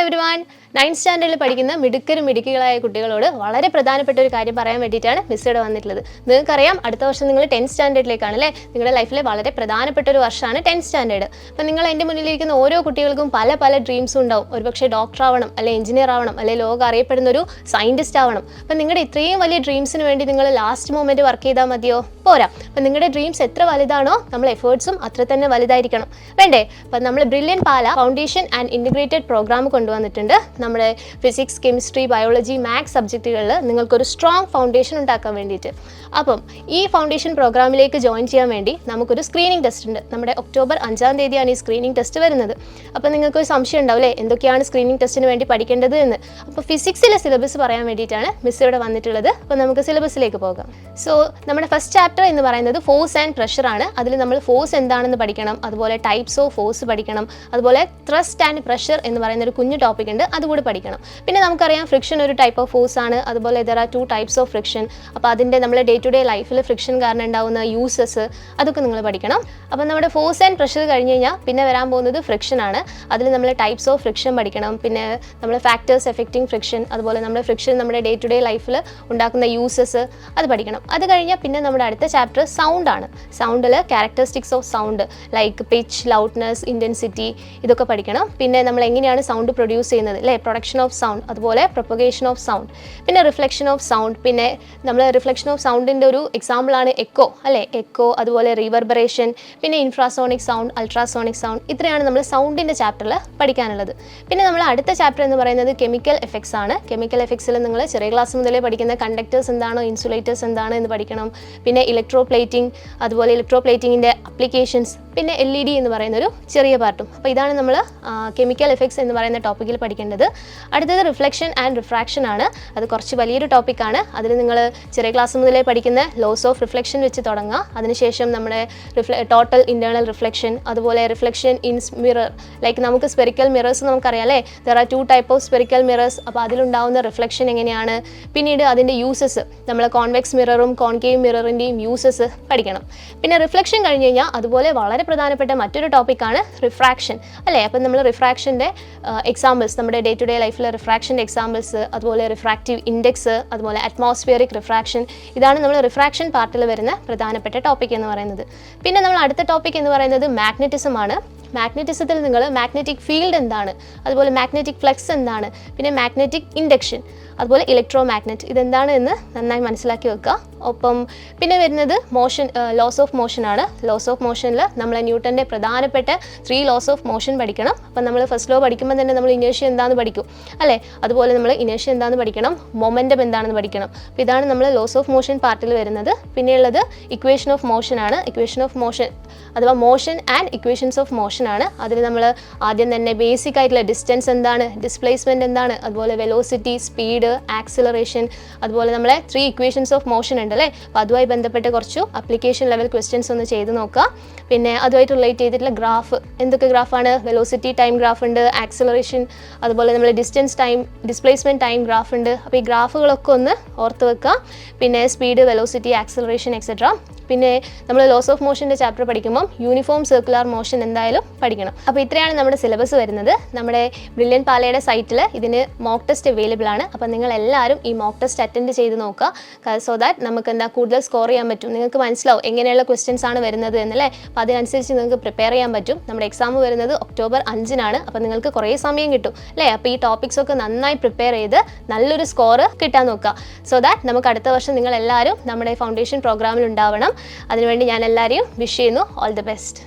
Everyone, 9th സ്റ്റാൻഡേർഡിൽ പഠിക്കുന്ന മിടുക്കികളായ കുട്ടികളോട് വളരെ പ്രധാനപ്പെട്ട ഒരു കാര്യം പറയാൻ വേണ്ടിയിട്ടാണ് മിസ് ഇവിടെ വന്നിട്ടുള്ളത്. നിങ്ങൾക്കറിയാം, അടുത്ത വർഷം നിങ്ങൾ 10th സ്റ്റാൻഡേർഡിലേക്കാണ് അല്ലേ? നിങ്ങളുടെ ലൈഫിലെ വളരെ പ്രധാനപ്പെട്ട ഒരു വർഷമാണ് 10th സ്റ്റാൻഡേർഡ്. അപ്പം നിങ്ങൾ എൻ്റെ മുന്നിലിരിക്കുന്ന ഓരോ കുട്ടികൾക്കും പല ഡ്രീംസും ഉണ്ടാവും. ഒരുപക്ഷെ ഡോക്ടർ ആവണം, അല്ലെ എഞ്ചിനീയർ ആവണം, അല്ലെ ലോകം അറിയപ്പെടുന്ന ഒരു സയൻറ്റിസ്റ്റ് ആവണം. അപ്പം നിങ്ങളുടെ ഇത്രയും വലിയ ഡ്രീംസിന് വേണ്ടി നിങ്ങൾ ലാസ്റ്റ് മൊമെൻറ്റ് വർക്ക് ചെയ്താൽ മതിയോ? പോരാ. അപ്പം നിങ്ങളുടെ ഡ്രീംസ് എത്ര വലുതാണോ നമ്മൾ എഫേർട്സും അത്ര തന്നെ വലുതായിരിക്കണം, വേണ്ടേ? അപ്പം നമ്മൾ Brilliant Pala foundation and integrated programme കൊണ്ടുവന്നിട്ടുണ്ട്. നമ്മുടെ ഫിസിക്സ്, കെമിസ്ട്രി, ബയോളജി, മാത്സ് സബ്ജക്റ്റുകളിൽ നിങ്ങൾക്കൊരു സ്ട്രോങ് ഫൗണ്ടേഷൻ ഉണ്ടാക്കാൻ വേണ്ടിയിട്ട്. അപ്പം ഈ ഫൗണ്ടേഷൻ പ്രോഗ്രാമിലേക്ക് ജോയിൻ ചെയ്യാൻ വേണ്ടി നമുക്കൊരു സ്ക്രീനിങ് ടെസ്റ്റ് ഉണ്ട്. നമ്മുടെ ഒക്ടോബർ 5-ാം തീയതിയാണ് ഈ സ്ക്രീനിങ് ടെസ്റ്റ് വരുന്നത്. അപ്പോൾ നിങ്ങൾക്കൊരു സംശയം ഉണ്ടാവില്ലേ, എന്തൊക്കെയാണ് സ്ക്രീനിങ് ടെസ്റ്റിന് വേണ്ടി പഠിക്കേണ്ടത് എന്ന്. അപ്പോൾ ഫിസിക്സിലെ സിലബസ് പറയാൻ വേണ്ടിയിട്ടാണ് മിസ് ഇവിടെ വന്നിട്ടുള്ളത്. അപ്പോൾ നമുക്ക് സിലബസിലേക്ക് പോകാം. സോ നമ്മുടെ ഫസ്റ്റ് ചാപ്റ്റർ എന്ന് പറയുന്നത് ഫോഴ്സ് ആൻഡ് പ്രഷർ ആണ്. അതിൽ നമ്മൾ ഫോഴ്സ് എന്താണെന്ന് പഠിക്കണം, അതുപോലെ ടൈപ്സ് ഓഫ് ഫോഴ്സ് പഠിക്കണം, അതുപോലെ ത്രസ്റ്റ് ആൻഡ് പ്രഷർ എന്ന് പറയുന്ന ഒരു കുഞ്ഞു ടോപ്പിക് ഉണ്ട്, അതുകൂടി പഠിക്കണം. പിന്നെ നമുക്കറിയാം ഫ്രിക്ഷൻ ഒരു ടൈപ്പ് ഓഫ് ഫോഴ്സ് ആണ്. അതുപോലെ there are 2 types of friction. അപ്പോൾ അതിൻ്റെ നമ്മുടെ ഡേ ടു ഡേ ലൈഫിൽ ഫ്രിക്ഷൻ കാരണം ഉണ്ടാകുന്ന യൂസസ് അതൊക്കെ നിങ്ങൾ പഠിക്കണം. അപ്പോൾ നമ്മുടെ ഫോഴ്സ് ആൻഡ് പ്രഷർ കഴിഞ്ഞ് കഴിഞ്ഞാൽ പിന്നെ വരാൻ പോകുന്നത് ഫ്രിക്ഷൻ ആണ്. അതിൽ നമ്മൾ ടൈപ്സ് ഓഫ് ഫ്രിക്ഷൻ പഠിക്കണം. പിന്നെ നമ്മൾ ഫാക്ടേഴ്സ് എഫക്റ്റിംഗ് ഫ്രിക്ഷൻ, അതുപോലെ നമ്മുടെ ഫ്രിക്ഷൻ നമ്മുടെ ഡേ ടു ഡേ ലൈഫിൽ ഉണ്ടാക്കുന്ന യൂസസ് അത് പഠിക്കണം. അത് കഴിഞ്ഞാൽ പിന്നെ നമ്മുടെ അടുത്ത ചാപ്റ്റർ സൗണ്ട് ആണ്. സൗണ്ടിൽ characteristics of sound like pitch, loudness, intensity ഇതൊക്കെ പഠിക്കണം. പിന്നെ നമ്മൾ എങ്ങനെയാണ് സൗണ്ട് പ്രൊഡ്യൂസ് ചെയ്യുന്നത് അല്ലേ, പ്രൊഡക്ഷൻ ഓഫ് സൗണ്ട്, അതുപോലെ പ്രൊപ്പഗേഷൻ ഓഫ് സൗണ്ട്, പിന്നെ റിഫ്ലക്ഷൻ ഓഫ് സൗണ്ട്. പിന്നെ നമ്മൾ റിഫ്ലക്ഷൻ ഓഫ് സൗണ്ടിൻ്റെ ഒരു എക്സാമ്പിളാണ് എക്കോ അല്ലേ, എക്കോ, അതുപോലെ റിവർബറേഷൻ, പിന്നെ ഇൻഫ്രാസോണിക് സൗണ്ട്, അൾട്രാസോണിക് സൗണ്ട്. ഇത്രയാണ് നമ്മൾ സൗണ്ടിൻ്റെ ചാപ്റ്ററിൽ പഠിക്കാനുള്ളത്. പിന്നെ നമ്മൾ അടുത്ത ചാപ്റ്റർ എന്ന് പറയുന്നത് കെമിക്കൽ എഫക്ട്സ് ആണ്. കെമിക്കൽ എഫക്ട്സിൽ നിങ്ങൾ ചെറിയ ക്ലാസ് മുതലേ പഠിക്കുന്ന കണ്ടക്ടേഴ്സ് എന്താണോ, ഇൻസുലേറ്റേഴ്സ് എന്താണ് എന്ന് പഠിക്കണം. പിന്നെ ഇലക്ട്രോപ്ലേറ്റിംഗ്, അതുപോലെ ഇലക്ട്രോപ്ലേറ്റിങ്ങിൻ്റെ അപ്ലിക്കേഷൻസ്, പിന്നെ LED എന്ന് പറയുന്നൊരു ചെറിയ പാർട്ടും. അപ്പോൾ ഇതാണ് നമ്മൾ കെമിക്കൽ എഫക്ട്സ് എന്ന് പറയുന്ന ടോപ്പിക്കിൽ പഠിക്കേണ്ടത്. അടുത്തത് റിഫ്ലക്ഷൻ ആൻഡ് റിഫ്രാക്ഷൻ ആണ്. അത് കുറച്ച് വലിയൊരു ടോപ്പിക്കാണ്. അതിൽ നിങ്ങൾ ചെറിയ ക്ലാസ് മുതലേ പഠിക്കുന്ന ലോസ് ഓഫ് റിഫ്ലക്ഷൻ വെച്ച് തുടങ്ങുക. അതിനുശേഷം നമ്മുടെ ടോട്ടൽ ഇൻറ്റേർണൽ റിഫ്ലക്ഷൻ, അതുപോലെ റിഫ്ലക്ഷൻ ഇൻ മിറർ, ലൈക്ക് നമുക്ക് സ്പെറിക്കൽ മിറേഴ്സ് നമുക്കറിയാം അല്ലേ, there are 2 type of spherical mirrors. അപ്പോൾ അതിലുണ്ടാവുന്ന റിഫ്ലക്ഷൻ എങ്ങനെയാണ്, പിന്നീട് അതിൻ്റെ യൂസസ്, നമ്മൾ കോൺവെക്സ് മിററും കോൺകേവ് മിററിൻ്റെയും യൂസസ് പഠിക്കണം. പിന്നെ റിഫ്ലക്ഷൻ കഴിഞ്ഞ് കഴിഞ്ഞാൽ അതുപോലെ വളരെ പ്രധാനപ്പെട്ട മറ്റൊരു ടോപ്പിക്കാണ് റിഫ്രാക്ഷൻ അല്ലേ. അപ്പം നമ്മൾ റിഫ്രാക്ഷൻ്റെ എക്സാമ്പിൾസ്, നമ്മുടെ ഡേ ടു ഡേ ലൈഫിലെ റിഫ്രാക്ഷൻ്റെ എക്സാമ്പിൾസ്, അതുപോലെ റിഫ്രാക്റ്റീവ് ഇൻഡെക്സ്, അതുപോലെ അറ്റ്മോസ്ഫിയറിക് റിഫ്രാക്ഷൻ, ഇതാണ് നമ്മൾ റിഫ്രാക്ഷൻ പാർട്ടിൽ വരുന്ന പ്രധാനപ്പെട്ട ടോപ്പിക് എന്ന് പറയുന്നത്. പിന്നെ നമ്മൾ അടുത്ത ടോപ്പിക് എന്ന് പറയുന്നത് മാഗ്നറ്റിസം ആണ്. മാഗ്നറ്റിസത്തിൽ നിങ്ങൾ മാഗ്നറ്റിക് ഫീൽഡ് എന്താണ്, അതുപോലെ മാഗ്നറ്റിക് ഫ്ലക്സ് എന്താണ്, പിന്നെ മാഗ്നറ്റിക് ഇൻഡക്ഷൻ, അതുപോലെ ഇലക്ട്രോ മാഗ്നറ്റ് ഇതെന്താണ് എന്ന് നന്നായി മനസ്സിലാക്കി വെക്കുക. ഒപ്പം പിന്നെ വരുന്നത് മോഷൻ, ലോസ് ഓഫ് മോഷൻ ആണ്. ലോസ് ഓഫ് മോഷനിൽ നമ്മൾ ന്യൂട്ടൻ്റെ പ്രധാനപ്പെട്ട 3 ലോസ് ഓഫ് മോഷൻ പഠിക്കണം. അപ്പം നമ്മൾ ഫസ്റ്റ് ലോ പഠിക്കുമ്പോൾ തന്നെ നമ്മൾ ഇനേഷ്യ എന്താണെന്ന് പഠിക്കും അല്ലേ, അതുപോലെ നമ്മൾ ഇനേഷ്യ എന്താണെന്ന് പഠിക്കണം, മൊമെൻറ്റം എന്താണെന്ന് പഠിക്കണം. അപ്പോൾ ഇതാണ് നമ്മൾ ലോസ് ഓഫ് മോഷൻ പാർട്ടിൽ വരുന്നത്. പിന്നെയുള്ളത് ഇക്വേഷൻ ഓഫ് മോഷൻ ആണ്. ഇക്വേഷൻ ഓഫ് മോഷൻ അഥവാ motion and equations of motion ആണ്. അതിൽ നമ്മൾ ആദ്യം തന്നെ ബേസിക് ആയിട്ടുള്ള ഡിസ്റ്റൻസ് എന്താണ്, ഡിസ്പ്ലേസ്മെൻറ്റ് എന്താണ്, അതുപോലെ വെലോസിറ്റി, സ്പീഡ്, ആക്സിലറേഷൻ, അതുപോലെ നമ്മളെ 3 ഇക്വേഷൻസ് ഓഫ് മോഷൻ ഉണ്ട് അല്ലേ. അപ്പോൾ അതുമായി ബന്ധപ്പെട്ട് കുറച്ചു അപ്ലിക്കേഷൻ ലെവൽ ക്വസ്റ്റ്യൻസ് ഒന്ന് ചെയ്ത് നോക്കുക. പിന്നെ അതുമായിട്ട് റിലേറ്റ് ചെയ്തിട്ടുള്ള ഗ്രാഫ്, എന്തൊക്കെ ഗ്രാഫാണ്, വെലോസിറ്റി ടൈം ഗ്രാഫ് ഉണ്ട്, ആക്സിലറേഷൻ, അതുപോലെ നമ്മൾ distance time, displacement time graph ഉണ്ട്. അപ്പോൾ ഈ ഗ്രാഫുകളൊക്കെ ഒന്ന് ഓർത്ത് വെക്കുക. പിന്നെ സ്പീഡ്, വെലോസിറ്റി, ആക്സിലറേഷൻ എക്സെട്ര. പിന്നെ നമ്മൾ ലോസ് ഓഫ് മോഷൻ്റെ ചാപ്റ്റർ പഠിക്കുമ്പം യൂണിഫോം സർക്കുലർ മോഷൻ എന്തായാലും പഠിക്കണം. അപ്പോൾ ഇത്രയാണ് നമ്മുടെ സിലബസ് വരുന്നത്. നമ്മുടെ ബ്രില്യൻ പാലയുടെ സൈറ്റിൽ ഇതിന് മോക്ക് ടെസ്റ്റ് അവൈലബിൾ ആണ്. അപ്പോൾ നിങ്ങൾ എല്ലാവരും ഈ മോക്ക് ടെസ്റ്റ് അറ്റൻഡ് ചെയ്ത് നോക്കുക. സോ ദാറ്റ് നമുക്ക് കൂടുതൽ സ്കോർ ചെയ്യാൻ പറ്റും. നിങ്ങൾക്ക് മനസ്സിലാവും എങ്ങനെയുള്ള ക്വസ്റ്റ്യൻസ് ആണ് വരുന്നത് എന്നല്ലേ. അപ്പോൾ അതിനനുസരിച്ച് നിങ്ങൾക്ക് പ്രിപ്പയർ ചെയ്യാൻ പറ്റും. നമ്മുടെ എക്സാം വരുന്നത് ഒക്ടോബർ 5-നാണ്. അപ്പോൾ നിങ്ങൾക്ക് കുറേ സമയം കിട്ടും അല്ലേ. അപ്പോൾ ഈ ടോപ്പിക്സ് ഒക്കെ നന്നായി പ്രിപ്പയർ ചെയ്ത് നല്ലൊരു സ്കോർ കിട്ടാൻ നോക്കുക. സോ ദാറ്റ് നമുക്ക് അടുത്ത വർഷം നിങ്ങൾ എല്ലാവരും നമ്മുടെ ഫൗണ്ടേഷൻ പ്രോഗ്രാമിൽ ഉണ്ടാവണം. അതിനുവേണ്ടി ഞാൻ എല്ലാവരെയും വിഷ് ചെയ്യുന്നു. All the best.